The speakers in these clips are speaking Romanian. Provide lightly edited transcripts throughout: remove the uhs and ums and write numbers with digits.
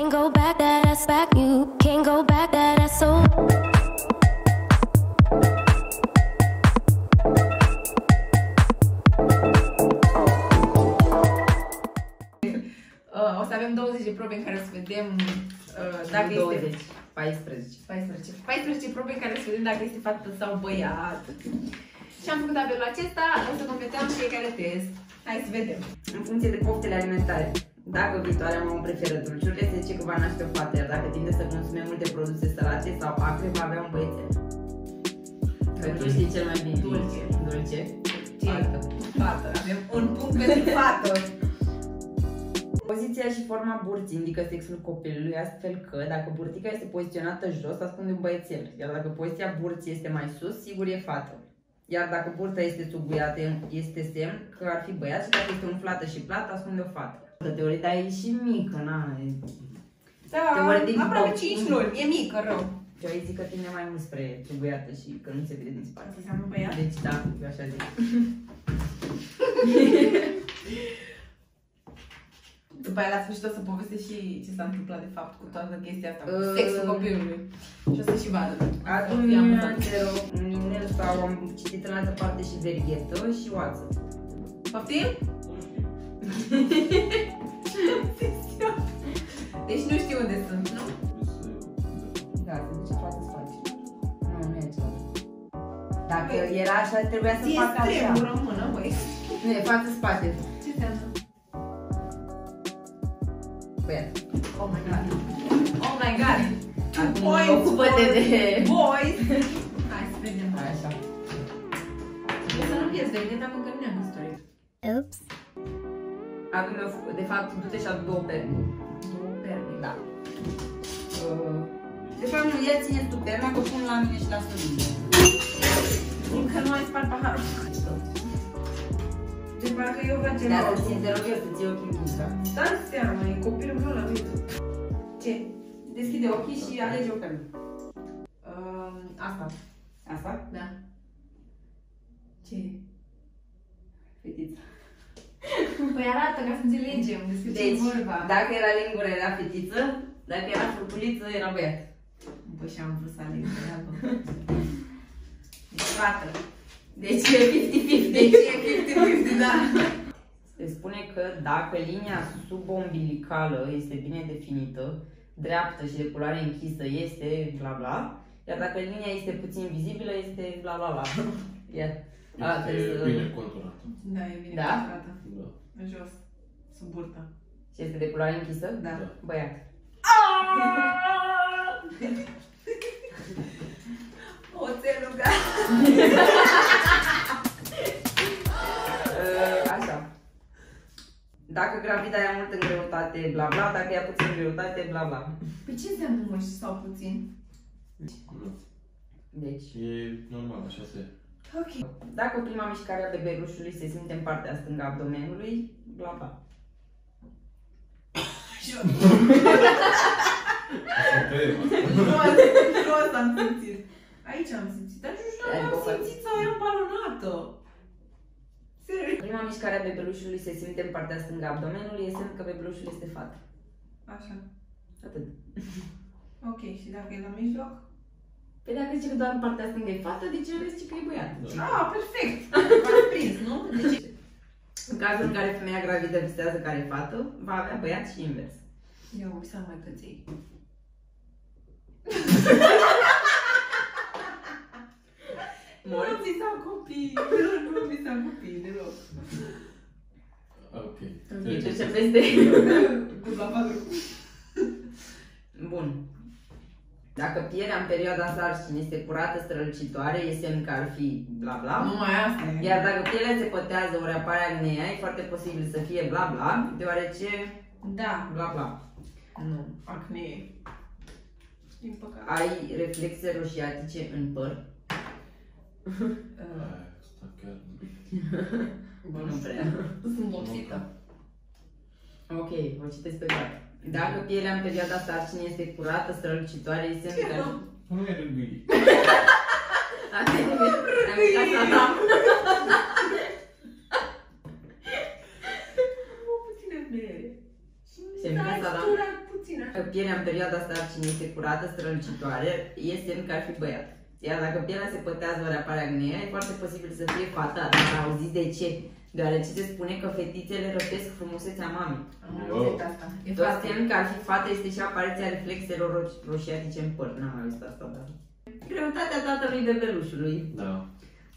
Can't go back, that ass back. You can't go back, that ass so. O să avem 20 de probe în care să vedem dacă 20, este... 14 probe în care să vedem dacă este fată sau băiat. Și am făcut tabelul acesta, o să completăm fiecare test. Hai să vedem. În funcție de poftele alimentare. Dacă viitoarea mamă preferă dulciurile, se zice că va naște o fată, iar dacă tinde să consume multe produse sălate sau acre, va avea un băiețel. Că tu știi cel mai bine. Dulce. Dulce. Fată. Fată. Avem un punct pentru fată. Poziția și forma burții indică sexul copilului, astfel că dacă burtica este poziționată jos, ascunde un băiețel, iar dacă poziția burții este mai sus, sigur e fată. Iar dacă burta este subuiată, este semn că ar fi băiat și dacă este umflată și plată, ascunde o fată. Teoria, dar e și mică, na. Da, teoretic, aproape 5 luni, e mică, rău. Eu îi zic că tinde mai mult spre subuiată și că nu se vede din spate. Asta înseamnă băiat? Deci da, eu așa zic. După aia la sfârșit o să povestesc și ce s-a întâmplat de fapt cu toată chestia asta, cu sexul copilului. Și o să și vadă. Atunci, un inel sau am citit în altă parte și verghetă și oață. Poftim? Deci nu știu unde sunt, nu? Da, se duce față-spate. Nu e acela. Dacă era așa, trebuia să facă așa. E stremură în mână, băi. Nu, e față-spate. Ce înseamnă? Băiat. Oh my god. Oh my god. Acum Boys, ocupă-te de... boys. Hai să vedem. Așa. O să nu pierzi de gândit, că nu ne-am istorie. Oops. Acum, de fapt, du-te și adu 2 perni. 2 perni. Da. De fapt, nu, ia ține-ți tu perna, că pun la mine și la Sorin. Încă nu ai spart paharul. De parcă eu vreau ceva. Da, te rog eu să ții ochii închiși, da? Stai seama, e copilul meu la mine. Ce? Deschide ochii și alege o pernă. Asta. Asta? Da. Ce? Fetiță. Păi arată ca să înțelegem despre ce Deci, vorba. dacă era lingură, era fetiță, dacă era furculiță, era băiat. Băi, și am vrut să aleg treabă. Deci, fată. Deci e 50-50. Deci e 50-50, da. Se spune că dacă linia subombilicală este bine definită, dreaptă și de culoare închisă, este bla bla, iar dacă linia este puțin vizibilă, este bla bla bla. Iar este bine conturată. Da, e bine Da? conturată. Da. În jos, sub burtă. Și este de culoare închisă? Da. Băiat. Oțelul gata. Așa. Dacă gravida ia mult în greutate, bla bla, dacă ia puțin în greutate, bla bla. Păi ce înseamnă mult sau puțin? Deci, E normal, așa se... Ok. dacă prima mișcare a bebelușului se simte în partea stângă a abdomenului, bla bla. Nu asta am simțit. Aici am simțit. Dar nu știu, am simțit sau eram balonată. Serios. Prima mișcare a bebelușului se simte în partea stângă a abdomenului, e semn că bebelușul este fată. Așa. Atât. Ok, și dacă e la mijloc? Păi dacă zice că doar în partea stângă e fată, de ce nu zice că e băiat? Ah, perfect. V-ați prins, nu? Deci, În cazul în care femeia gravidă visează care e fată, va avea băiat și invers. eu visam mai căței. Morții sau copii? Nu visam copii deloc. Ok. Deci ce peste... Cu la 4. Bun. Dacă pielea în perioada sarcinii este curată, strălucitoare, e semn că ar fi bla bla. Numai asta e. Iar dacă pielea se pătează ori apare acnea, e foarte posibil să fie bla bla, deoarece Da. bla bla. Nu. Acne. Din păcate. Ai reflexe roșiatice în păr? Asta chiar... Bă, nu prea. Sunt lopsită. Ok, o citesc pe toate. Dacă pielea în perioada sarcinii este curată, strălucitoare, e semn că... Nu e râgâi. Asta e nimic. Am uitat să dau. O puțină bere. Se mică să dau. puțin așa. Dacă pielea în perioada sarcinii este curată, strălucitoare, este semn că ar fi băiat. Iar dacă pielea se pătează ori apare acnea, e foarte posibil să fie fata. Dar auziți de ce? Deoarece se spune că fetițele răpesc frumusețea mamei. Am auzit asta. E Tot foarte. semn că ar fi fată este și apariția reflexelor roșiatice în păr. N-am mai auzit asta, dar... Greutatea tatălui bebelușului. Da.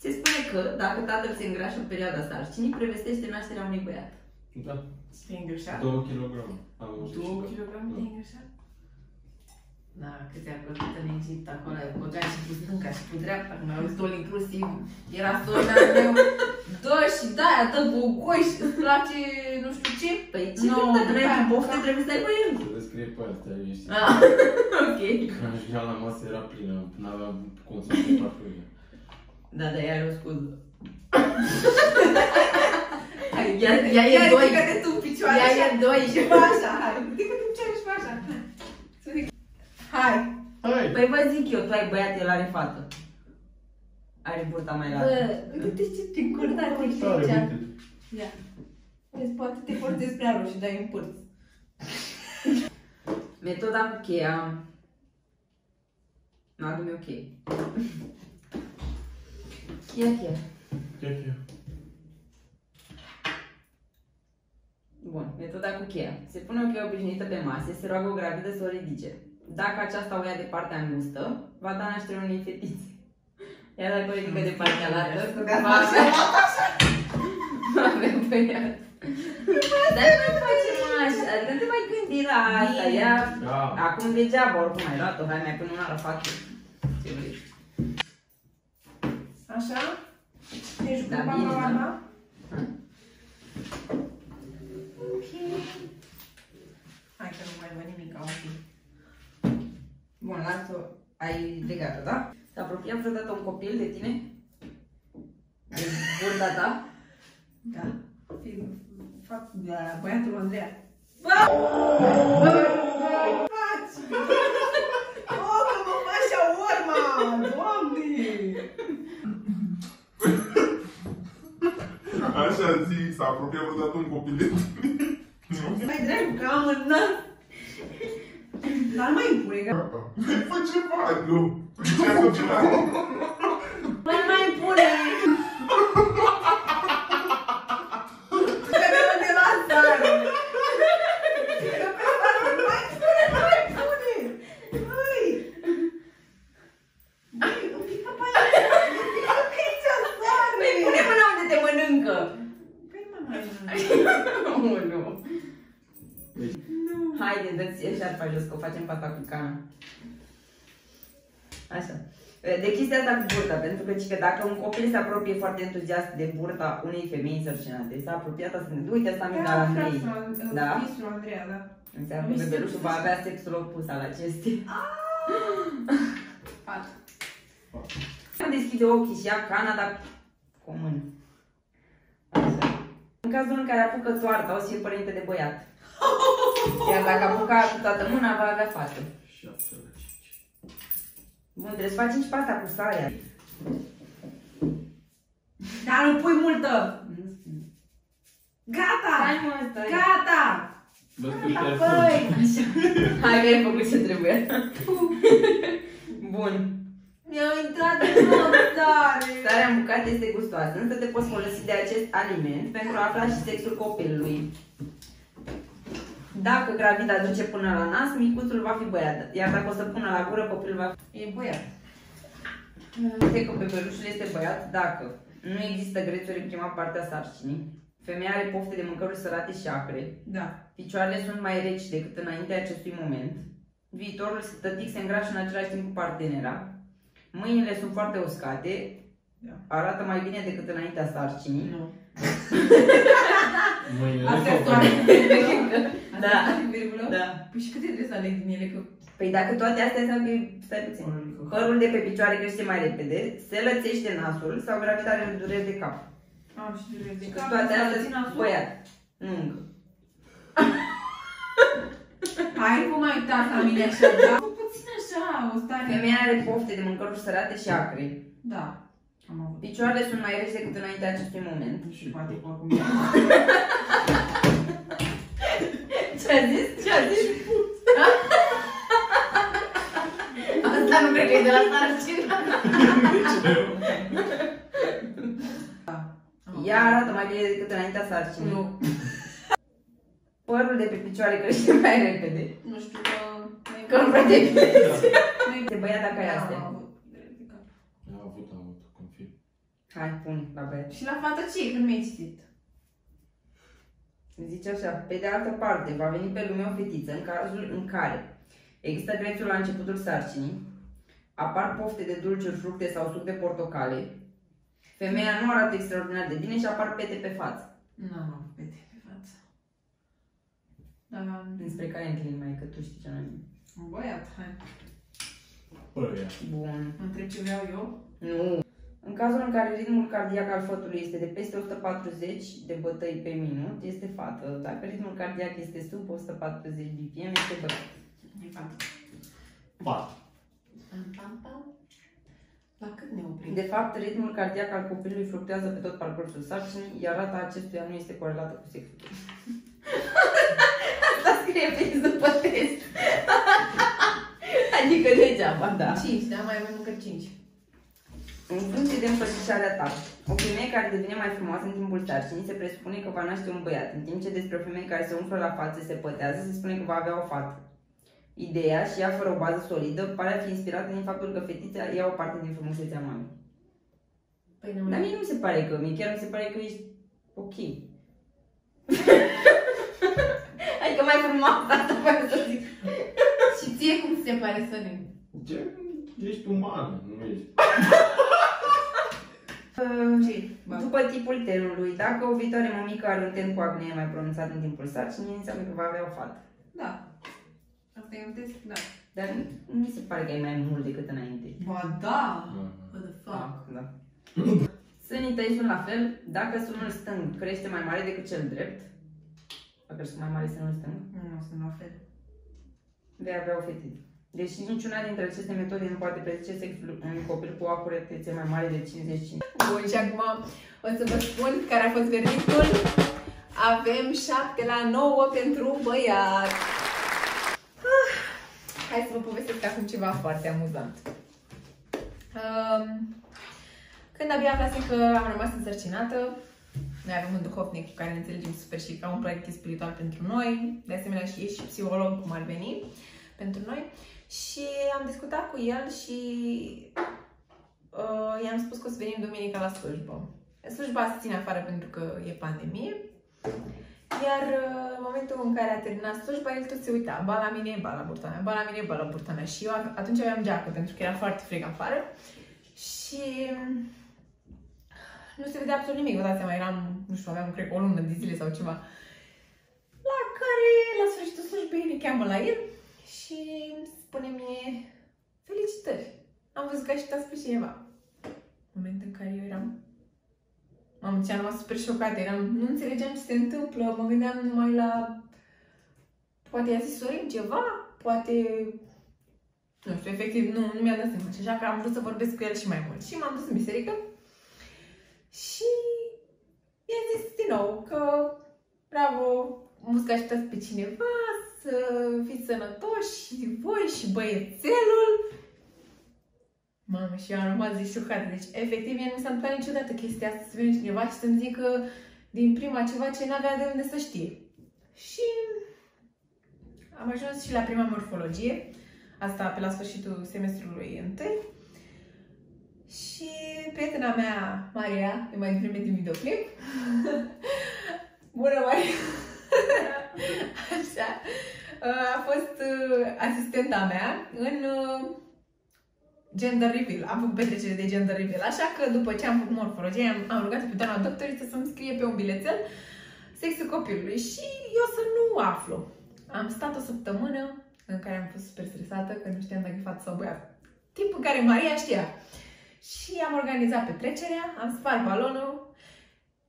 Se spune că, dacă tatăl se îngrașă în perioada sarcinii, prevestește nașterea unui băiat. Da. Te-ai îngreșat? 2 kg. Am 2 kg te-ai îngreșat? Da, cât ți-a plăcut în Egipt, acolo ai băgat și cu stânga și cu dreapta, când ai auzit all inclusiv, era soțul meu, dă și de-aia, dă bugoi și îți place nu știu ce. Păi ce dacă n-ai cu poftă, trebuie să ai pe el. Să descrie pe astea, ești. Ah, ok. Când ajungeam la masă era plină, n-aveam consum de parfumie. Da, dar ea are o scuză. Ia e doi, ridică-te tu în picioare ia așa. e doi și fă așa, hai, ridică-te în picioare și fă așa. Hai. Hai! Păi vă zic eu, tu ai băiat, el are fată. Are burta mai largă. Bă, uite ce te încurdat ești Tare, aici. uite. Ia. Vezi, poate te forțezi prea rău și dai în pârț. Metoda cu cheia. Magul meu cheie. Cheia. Ce? Bun, metoda cu cheia. Se pune o cheie obișnuită pe masă, se roagă o gravidă să o ridice. Dacă aceasta o ia de partea îngustă, va da naștere unei fetițe. Iar dacă o ridică de partea lată, va avea băiat. Dar nu mai facem așa, adică nu te mai gândi la asta, ia... Da. Acum degeaba, oricum ai luat-o, hai mai până una la fată. Ce vrei? Așa? Te jucăm Da, papa bine, da. mama? Ok. Hai că nu mai văd nimic, ok. Bun, lasă-o. Ai legat-o, da? S-a apropiat vreodată un copil de tine? De burta ta? Da. Fac băiatul Andreea. Bă! Faci! Oh, că mă faci așa urma! Doamne! Așa zi, s-a apropiat vreodată un copil de tine. Mai dracu că am în nas. Dar nu mai impune, gata. Fă ceva, nu. Fă ceva. Nu mai impune! Că ne-am de la țară! Că pe față, nu mai impune, nu mai impune! Măi! Măi, un pic pe aia! Un pic pe aici, țară! Păi pune mâna unde te mănâncă! Păi mă, mai Oh, nu! Haide, dă-ți șarpa jos, că o facem pe asta cu cana. Așa. De chestia asta cu burta, pentru că dacă un copil se apropie foarte entuziast de burta unei femei însărcinate, s-a apropiat asta, uite asta mi-a dat Andrei. Da? Visul Andreea, da. Înseamnă că bebelușul va avea sexul opus al acestei. Pat. Deschide ochii și ia cana, dar cu o mână. Așa. În cazul în care apucă toarta, o să fie părinte de băiat. Iar dacă apuca cu toată mâna, va avea fată. 7 la 5. Bun, trebuie să facem și pe asta cu sarea. Dar nu pui multă! Gata! Stai mă, stai. Gata! Bă, că te-ai Păi! făcut. Hai că ai făcut ce trebuie. Bun. Mi-au intrat în nou tare! Sarea în bucate este gustoasă, însă te poți folosi de acest aliment pentru a afla și sexul copilului. Dacă gravida duce până la nas, micuțul va fi băiat. Iar dacă o să pună la gură, copilul va fi... E băiat. Uite că bebelușul este băiat dacă nu există grețuri în prima parte a sarcinii, femeia are pofte de mâncăruri sărate și acre, Da. picioarele sunt mai reci decât înaintea acestui moment, viitorul tătic se îngrașă în același timp cu partenera, mâinile sunt foarte uscate, Da. arată mai bine decât înaintea sarcinii. Nu. Mâinile Astea sau toate. Da. Virgulă? Da. Păi și câte trebuie să aleg din ele? Că... Păi dacă toate astea înseamnă că stai puțin. Părul de pe picioare crește mai repede, se lățește nasul sau gravida are dureri de cap. Am și dureri de Că cap. toate să astea țin sunt nasul. băiat. Nu încă. Hai, nu mai uitați la mine așa, da? Puțin așa, o stare. Femeia are pofte de mâncăruri sărate și acre. Da. Am avut. Picioarele sunt mai reci decât înaintea acestui moment. Și poate cu acum. Ce-a zis? Ce-a zis? Ea arată mai bine decât înaintea sarcinii. Nu. Părul de pe picioare crește mai repede. Nu știu că... Că nu vede. Te băia dacă ai astea. Am avut, confirm. Hai, pun la băiat. Și la fată ce? Când mi-ai citit? Zice așa, pe de altă parte, va veni pe lume o fetiță în cazul în care există grețul la începutul sarcinii, apar pofte de dulciuri, fructe sau suc de portocale, femeia nu arată extraordinar de bine și apar pete pe față. Nu am pete pe față. Dar... Înspre care înclin mai, că tu știi ce mai bine. Un băiat, hai. Băiat. Bun. Mă întreb ce vreau eu? Nu. În cazul în care ritmul cardiac al fătului este de peste 140 de bătăi pe minut, este fată. Dacă ritmul cardiac este sub 140 BPM, este băiat. E fată. Pat. La cât ne oprim? De fapt, ritmul cardiac al copilului fluctuează pe tot parcursul sarcinii, iar rata acestuia nu este corelată cu sexul. Asta scrie pe după test. Adică degeaba, da. 5, da? Mai avem încă 5. În funcție de înfățișarea ta, o femeie care devine mai frumoasă în timpul sarcinii se presupune că va naște un băiat, în timp ce despre o femeie care se umflă la față, se pătează, se spune că va avea o fată. Ideea, și ea fără o bază solidă, pare a fi inspirată din faptul că fetița ia o parte din frumusețea mamei. Păi nu. Dar mie nu mi se pare că, mie chiar mi se pare că ești ok. Adică mai frumoasă, asta vreau să zic. Și ție cum ți se pare, Sorin? Ești umană, nu ești. După tipul tenului, dacă o viitoare mămică are un ten cu acne mai pronunțat în timpul sarcinii, înseamnă că va avea o fată. Da. Asta e un test, da. Dar nu mi se pare că ai mai mult decât înainte. Ba da! What the fuck? Da. Sânii tăi sunt la fel, dacă sânul stâng crește mai mare decât cel drept, dacă sunt mai mare sânul stâng, Nu, sunt la fel. vei avea o fetiță. Deși niciuna dintre aceste metode nu poate prezice sexul unui copil cu o acuretețe mai mare de 55. Bun, și acum o să vă spun care a fost verdictul. Avem 7 la 9 pentru băiat. Hai să vă povestesc acum ceva foarte amuzant. Când abia aflasem că am rămas însărcinată, noi avem un duhovnic cu care ne înțelegem super și ca un proiect spiritual pentru noi, de asemenea și e și psiholog, cum ar veni, pentru noi. Și am discutat cu el și i-am spus că o să venim duminica la slujbă. Slujba se ține afară pentru că e pandemie. Iar în momentul în care a terminat slujba, el tot se uita, ba la mine, ba la burta mea, ba la mine, ba la burta mea. Și eu atunci aveam geacă, pentru că era foarte frig afară. Și nu se vedea absolut nimic, vă dați seama, eram, nu știu, aveam, cred că o lună de zile sau ceva. La care, la sfârșitul slujbei, ne cheamă la el și spune mie, felicitări, am văzut că așteptați pe cineva. În momentul în care eu eram, mamă, ce am rămas super șocată, nu înțelegeam ce se întâmplă, mă gândeam numai la, poate i-a zis Sorin ceva, poate, nu știu, efectiv, nu mi-a dat seama, și așa că am vrut să vorbesc cu el și mai mult. Și m-am dus în biserică și i-a zis din nou că, bravo, mă că așteptați pe cineva, să fiți sănătoși și voi și băiețelul. Mamă, și eu am rămas șocată. Deci, efectiv, mie nu mi s-a întâmplat niciodată chestia asta, să vină cineva și să-mi zică din prima ceva ce n-avea de unde să știe. Și am ajuns și la prima morfologie, asta pe la sfârșitul semestrului întâi. Și prietena mea, Maria, e mai devreme din videoclip. Bună, Maria! Așa. A fost asistenta mea în gender reveal. Am făcut petrecere de gender reveal. Așa că după ce am făcut morfologie, am rugat pe doamna doctoriță să-mi scrie pe un bilețel sexul copilului și eu să nu aflu. Am stat o săptămână în care am fost super stresată, că nu știam dacă e fată sau băiat. Timp în care Maria știa. Și am organizat petrecerea, am spart balonul.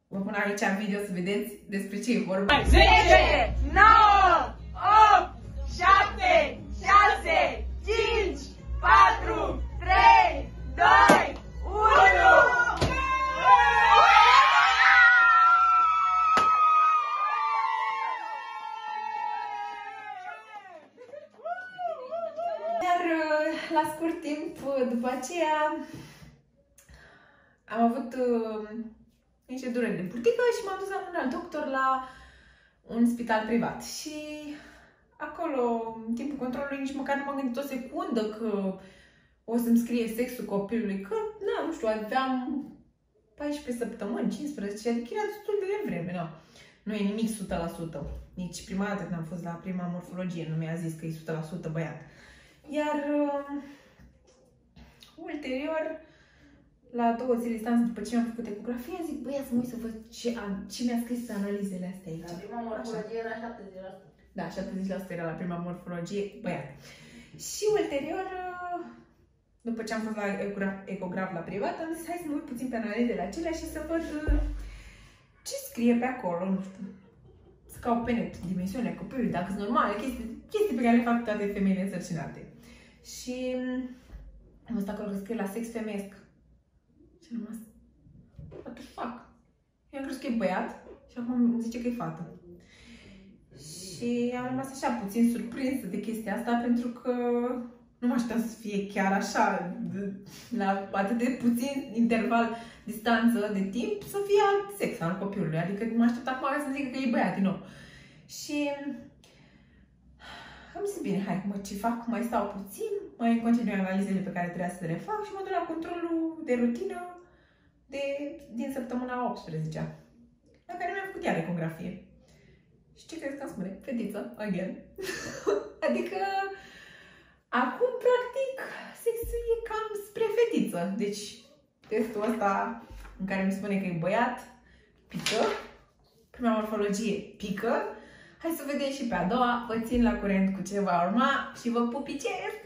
Vă pun aici în video să vedeți despre ce e vorba. 10, 9, 8, 7, 6, 5, 4, 3, 2, 1! Iar la scurt timp după aceea am avut niște dureri de burtică și m-am dus la un alt doctor la un spital privat. Și acolo, în timpul controlului, nici măcar nu m-am gândit o secundă că o să-mi scrie sexul copilului, că, na, nu știu, aveam 14 săptămâni, 15, adică era destul de devreme, nu. Nu e nimic 100%. Nici prima dată când am fost la prima morfologie nu mi-a zis că e 100% băiat. Iar ulterior, la 2 zile distanță după ce am făcut ecografia, zic, băi, să mă uit să văd ce mi-a scris analizele astea aici. La prima morfologie era 70%. Da, 70% era la prima morfologie, băiat. Și ulterior, după ce am fost la ecograf la privat, am zis, hai să mă uit puțin pe analizele acelea și să văd ce scrie pe acolo, nu știu. Să caut pe net dimensiunile copilului, dacă sunt normale, chestii pe care le fac toate femeile însărcinate. Și am văzut acolo că scrie la sex femeiesc. Și am rămas, what the fuck? Eu am crezut că e băiat și acum îmi zice că e fată. Și am rămas așa puțin surprinsă de chestia asta pentru că nu mă așteptam să fie chiar așa, la atât de puțin interval, distanță de timp, să fie alt sex al copilului. Adică mă așteptam acum să zică că e băiat din nou. Și am zis, bine, hai, mă, ce fac? Mai stau puțin, mai continui analizele pe care trebuia să le fac și mă duc la controlul de rutină din săptămâna 18-a, la care mi-am făcut iar ecografie. Și ce crezi că îmi spune? Fetiță, again. Adică, acum, practic, sexul e cam spre fetiță. Deci, testul ăsta în care mi spune că e băiat, pică. Prima morfologie, pică. Hai să vedem și pe a doua. Vă țin la curent cu ce va urma și vă pupicesc!